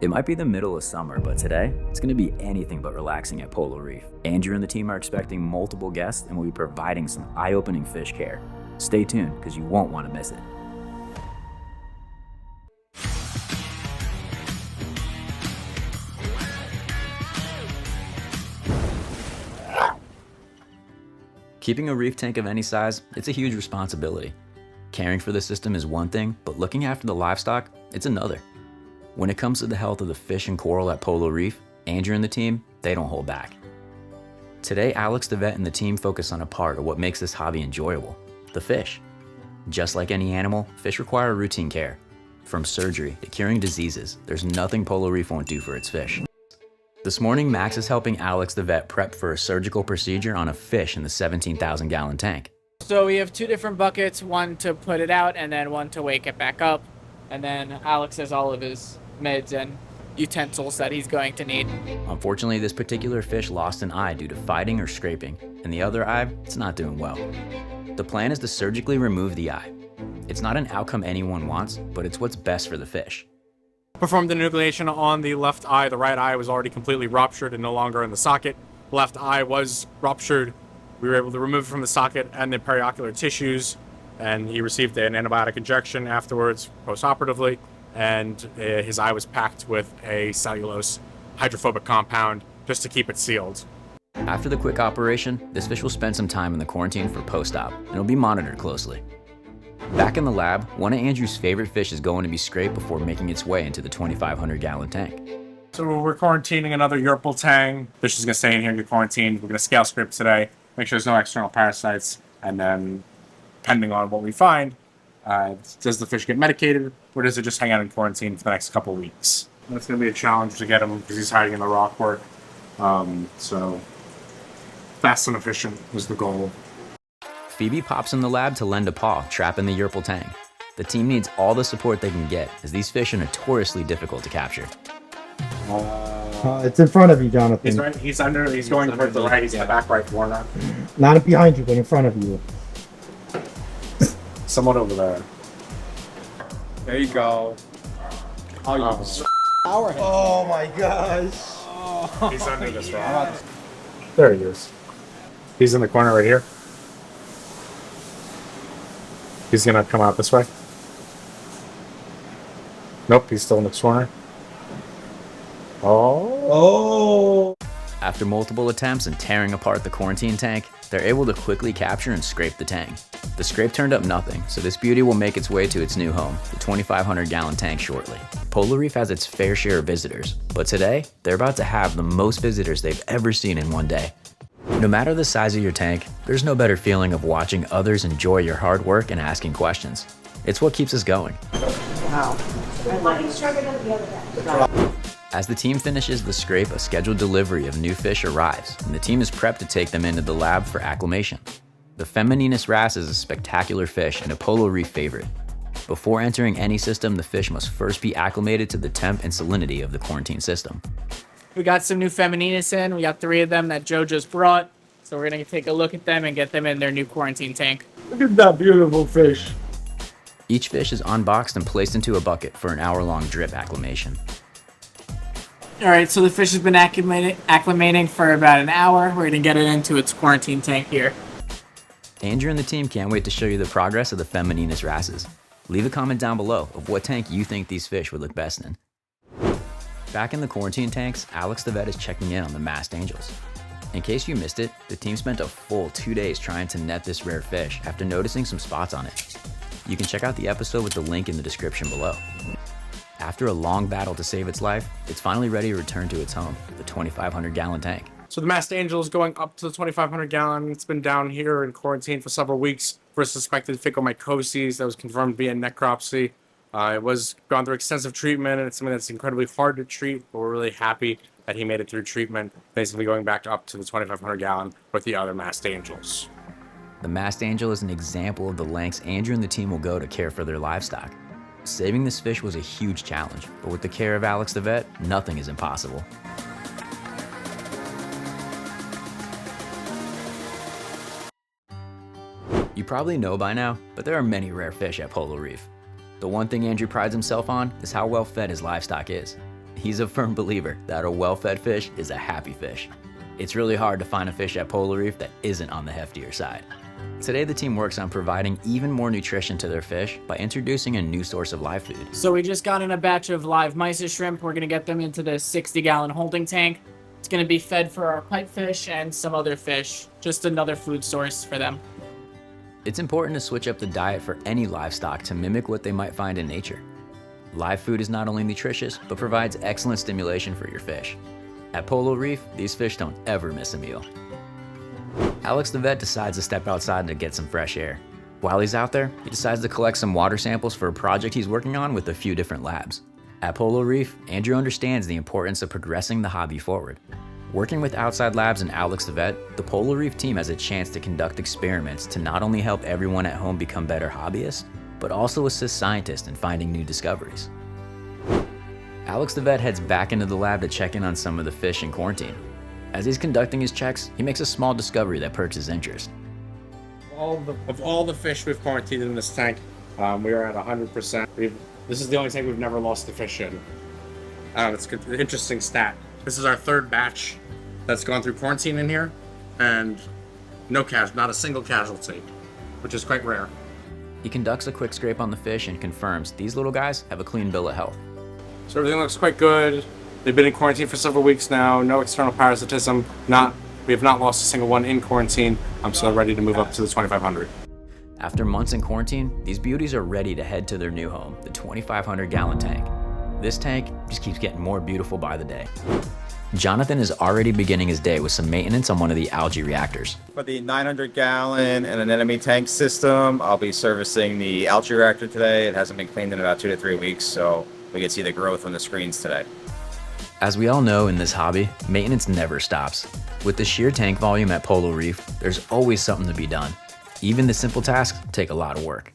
It might be the middle of summer, but today, it's going to be anything but relaxing at Polo Reef. Andrew and the team are expecting multiple guests and will be providing some eye-opening fish care. Stay tuned, because you won't want to miss it. Keeping a reef tank of any size, it's a huge responsibility. Caring for the system is one thing, but looking after the livestock, it's another. When it comes to the health of the fish and coral at Polo Reef, Andrew and the team, they don't hold back. Today, Alex the vet and the team focus on a part of what makes this hobby enjoyable, the fish. Just like any animal, fish require routine care. From surgery to curing diseases, there's nothing Polo Reef won't do for its fish. This morning, Max is helping Alex the vet prep for a surgical procedure on a fish in the 17,000-gallon tank. So we have two different buckets, one to put it out and then one to wake it back up. And then Alex has all of his meds and utensils that he's going to need. Unfortunately, this particular fish lost an eye due to fighting or scraping, and the other eye, it's not doing well. The plan is to surgically remove the eye. It's not an outcome anyone wants, but it's what's best for the fish. Performed the enucleation on the left eye. The right eye was already completely ruptured and no longer in the socket. The left eye was ruptured. We were able to remove it from the socket and the periocular tissues, and he received an antibiotic injection afterwards, post-operatively, and his eye was packed with a cellulose hydrophobic compound just to keep it sealed. After the quick operation, this fish will spend some time in the quarantine for post-op, and it'll be monitored closely. Back in the lab, one of Andrew's favorite fish is going to be scraped before making its way into the 2,500-gallon tank. So we're quarantining another Yerpal tang. Fish is going to stay in here and get quarantined. We're going to scale scrape today, make sure there's no external parasites, and then, depending on what we find, does the fish get medicated, or does it just hang out in quarantine for the next couple of weeks? That's going to be a challenge to get him because he's hiding in the rockwork. So fast and efficient is the goal. Phoebe pops in the lab to lend a paw, trapping the Yerpal tang. The team needs all the support they can get, as these fish are notoriously difficult to capture. It's in front of you, Jonathan. He's right. He's going towards the right. He's in the back right corner. Not behind you, but in front of you. Somewhat over there. There you go. Oh my gosh. He's under this rock. There he is. He's in the corner right here. He's gonna come out this way. Nope, he's still in the corner. Oh. After multiple attempts and tearing apart the quarantine tank, they're able to quickly capture and scrape the tang. The scrape turned up nothing, so this beauty will make its way to its new home, the 2,500-gallon tank, shortly. Polo Reef has its fair share of visitors, but today, they're about to have the most visitors they've ever seen in one day. No matter the size of your tank, there's no better feeling of watching others enjoy your hard work and asking questions. It's what keeps us going. Wow. As the team finishes the scrape, a scheduled delivery of new fish arrives, and the team is prepped to take them into the lab for acclimation. The Femininus wrasse is a spectacular fish and a Polo Reef favorite. Before entering any system, the fish must first be acclimated to the temp and salinity of the quarantine system. We got some new Femininus in. We got 3 of them that Joe just brought. So we're going to take a look at them and get them in their new quarantine tank. Look at that beautiful fish. Each fish is unboxed and placed into a bucket for an hour-long drip acclimation. All right, so the fish has been acclimating for about an hour. We're going to get it into its quarantine tank here. Andrew and the team can't wait to show you the progress of the Femininus wrasses. Leave a comment down below of what tank you think these fish would look best in. Back in the quarantine tanks, Alex the vet is checking in on the Mast Angels. In case you missed it, the team spent a full 2 days trying to net this rare fish after noticing some spots on it. You can check out the episode with the link in the description below. After a long battle to save its life, it's finally ready to return to its home, the 2,500-gallon tank. So the Mast Angel is going up to the 2,500 gallon. It's been down here in quarantine for several weeks for suspected phakomycosis that was confirmed via necropsy. It was gone through extensive treatment, and it's something that's incredibly hard to treat, but we're really happy that he made it through treatment, basically going back up to the 2,500 gallon with the other Mast Angels. The Mast Angel is an example of the lengths Andrew and the team will go to care for their livestock. Saving this fish was a huge challenge, but with the care of Alex the vet, nothing is impossible. You probably know by now, but there are many rare fish at Polo Reef. The one thing Andrew prides himself on is how well fed his livestock is. He's a firm believer that a well-fed fish is a happy fish. It's really hard to find a fish at Polo Reef that isn't on the heftier side. Today, the team works on providing even more nutrition to their fish by introducing a new source of live food. So we just got in a batch of live mysis shrimp. We're gonna get them into the 60-gallon holding tank. It's gonna be fed for our pipefish and some other fish. Just another food source for them. It's important to switch up the diet for any livestock to mimic what they might find in nature. Live food is not only nutritious, but provides excellent stimulation for your fish. At Polo Reef, these fish don't ever miss a meal. Alex the vet decides to step outside to get some fresh air. While he's out there, he decides to collect some water samples for a project he's working on with a few different labs. At Polo Reef, Andrew understands the importance of progressing the hobby forward. Working with outside labs and Alex the vet, the Polo Reef team has a chance to conduct experiments to not only help everyone at home become better hobbyists, but also assist scientists in finding new discoveries. Alex the vet heads back into the lab to check in on some of the fish in quarantine. As he's conducting his checks, he makes a small discovery that perks his interest. Of all the fish we've quarantined in this tank, we are at 100%. This is the only tank we've never lost a fish in. It's an interesting stat. This is our third batch that's gone through quarantine in here, and not a single casualty, which is quite rare. He conducts a quick scrape on the fish and confirms these little guys have a clean bill of health. So everything looks quite good. They've been in quarantine for several weeks now. No external parasitism. We have not lost a single one in quarantine. I'm still ready to move up to the 2,500. After months in quarantine, these beauties are ready to head to their new home, the 2,500-gallon tank. This tank just keeps getting more beautiful by the day. Jonathan is already beginning his day with some maintenance on one of the algae reactors. For the 900-gallon and anemone tank system, I'll be servicing the algae reactor today. It hasn't been cleaned in about 2 to 3 weeks, so we can see the growth on the screens today. As we all know in this hobby, maintenance never stops. With the sheer tank volume at Polo Reef, there's always something to be done. Even the simple tasks take a lot of work.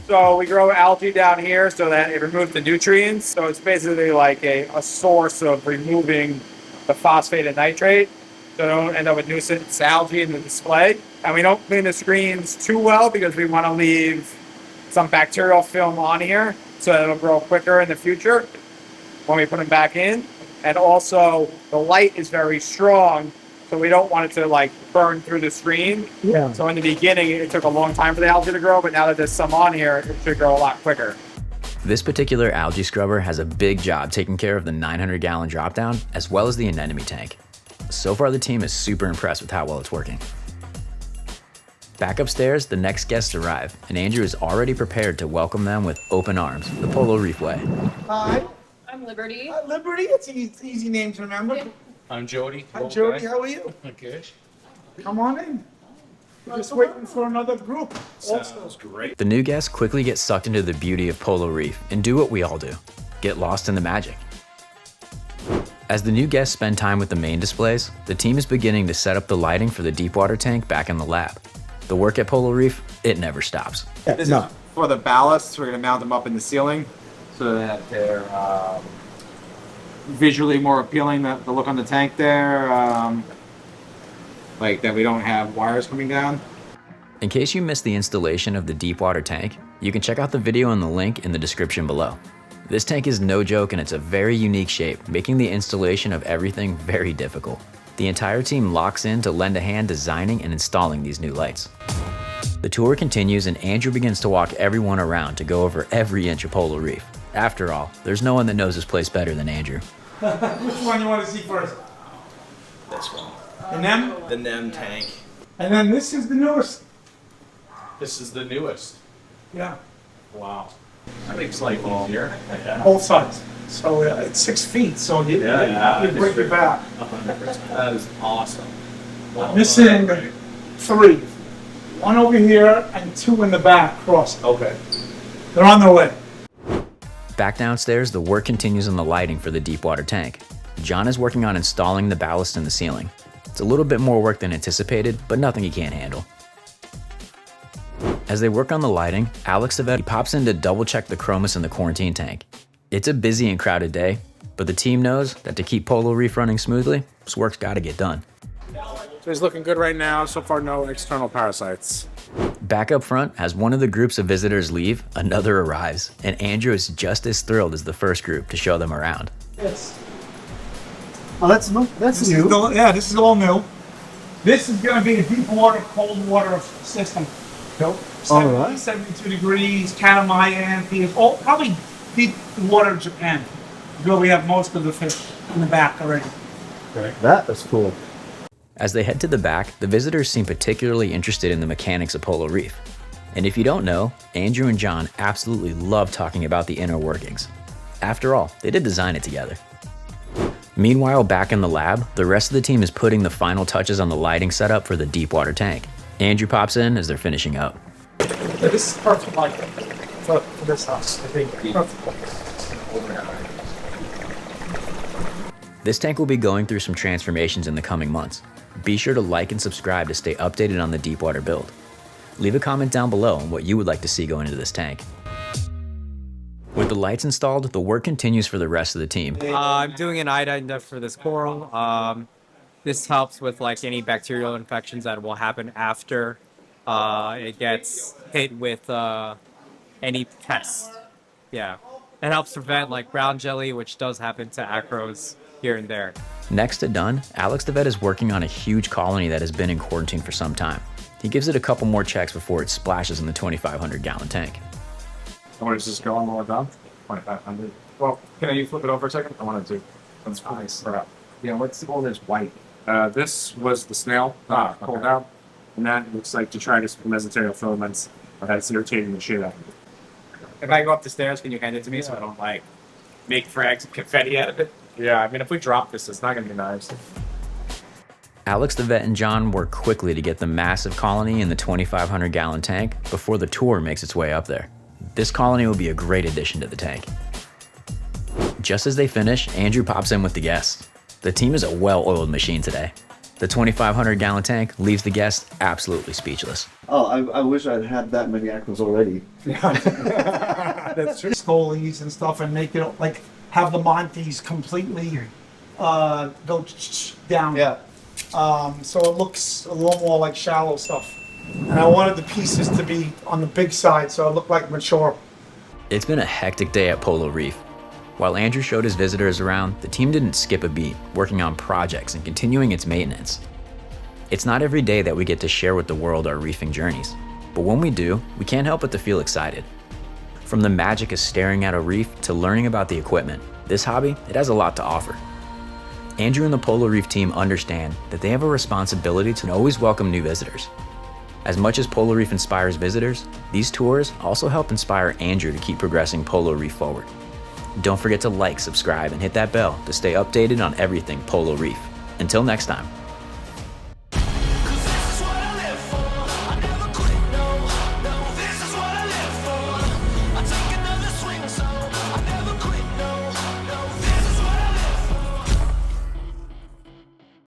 So we grow algae down here so that it removes the nutrients. So it's basically like a source of removing the phosphate and nitrate. So don't end up with nuisance algae in the display. And we don't clean the screens too well because we want to leave some bacterial film on here so that it'll grow quicker in the future when we put them back in. And also the light is very strong, so we don't want it to burn through the screen. Yeah. So in the beginning, it took a long time for the algae to grow, but now that there's some on here, it should grow a lot quicker. This particular algae scrubber has a big job taking care of the 900-gallon dropdown as well as the anemone tank. So far, the team is super impressed with how well it's working. Back upstairs, the next guests arrive, and Andrew is already prepared to welcome them with open arms, the Polo Reef way. Hi, I'm Liberty. Liberty. It's an easy name to remember. I'm Jody. Hi, Jody. How are you? Good. Come on in. We're just waiting for another group. Sounds great. The new guests quickly get sucked into the beauty of Polo Reef and do what we all do, get lost in the magic. As the new guests spend time with the main displays, the team is beginning to set up the lighting for the deep water tank back in the lab. The work at Polo Reef, it never stops. This is for the ballasts. We're going to mount them up in the ceiling so that they're visually more appealing, the look on the tank there, like that we don't have wires coming down. In case you missed the installation of the deep water tank, you can check out the video in the link in the description below. This tank is no joke and it's a very unique shape, making the installation of everything very difficult. The entire team locks in to lend a hand designing and installing these new lights. The tour continues and Andrew begins to walk everyone around to go over every inch of Polo Reef. After all, there's no one that knows this place better than Andrew. Which one you want to see first? This one. The NEM? The NEM tank. And then this is the newest. This is the newest. Yeah. Wow. That makes life easier. Both sides. So it's 6 feet, so you break your back. 100%. That is awesome. Missing 3. 1 over here and 2 in the back crossing. Okay. They're on their way. Back downstairs, the work continues on the lighting for the deep water tank. John is working on installing the ballast in the ceiling. It's a little bit more work than anticipated, but nothing he can't handle. As they work on the lighting, Alex the vet pops in to double check the chromis in the quarantine tank. It's a busy and crowded day, but the team knows that to keep Polo Reef running smoothly, this work's gotta get done. So he's looking good right now. So far, no external parasites. Back up front, as one of the groups of visitors leave, another arrives, and Andrew is just as thrilled as the first group to show them around. Yes. Oh, that's new. This is all new. This is going to be a deep water, cold water system. Nope. 72 degrees, Kanamayan, all probably deep water Japan, where we have most of the fish in the back already. That is cool. As they head to the back, the visitors seem particularly interested in the mechanics of Polo Reef. And if you don't know, Andrew and John absolutely love talking about the inner workings. After all, they did design it together. Meanwhile, back in the lab, the rest of the team is putting the final touches on the lighting setup for the deep water tank. Andrew pops in as they're finishing up. Yeah, this is perfect lighting for this house, I think. Perfect. This tank will be going through some transformations in the coming months. Be sure to like and subscribe to stay updated on the deep water build. Leave a comment down below on what you would like to see going into this tank. With the lights installed, the work continues for the rest of the team. I'm doing an iodine for this coral. This helps with like any bacterial infections that will happen after it gets hit with any pest. Yeah, it helps prevent like brown jelly, which does happen to acros here and there. Next to done, Alex the vet is working on a huge colony that has been in quarantine for some time. He gives it a couple more checks before it splashes in the 2,500 gallon tank. I want to just go on while we're done. 2,500. Well, can you flip it over a second? I wanted to. That's nice. Yeah, what's the one that's white? This was the snail pulled out, and that looks like detritus mesenterial filaments. That's irritating the shit out of it. If I go up the stairs, can you hand it to me so I don't like make frags and confetti out of it? Yeah, I mean, if we drop this, it's not going to be nice. Alex the vet and John work quickly to get the massive colony in the 2,500 gallon tank before the tour makes its way up there. This colony will be a great addition to the tank. Just as they finish, Andrew pops in with the guests. The team is a well-oiled machine today. The 2,500 gallon tank leaves the guests absolutely speechless. Oh, I wish I'd had that many acros already. That's true. Stolies and stuff, and make it like have the Montes completely go down. Yeah. So it looks a little more like shallow stuff. And I wanted the pieces to be on the big side, so it looked like mature. It's been a hectic day at Polo Reef. While Andrew showed his visitors around, the team didn't skip a beat, working on projects and continuing its maintenance. It's not every day that we get to share with the world our reefing journeys, but when we do, we can't help but to feel excited. From the magic of staring at a reef to learning about the equipment, this hobby, it has a lot to offer. Andrew and the Polo Reef team understand that they have a responsibility to always welcome new visitors. As much as Polo Reef inspires visitors, these tours also help inspire Andrew to keep progressing Polo Reef forward. Don't forget to like, subscribe, and hit that bell to stay updated on everything Polo Reef. Until next time.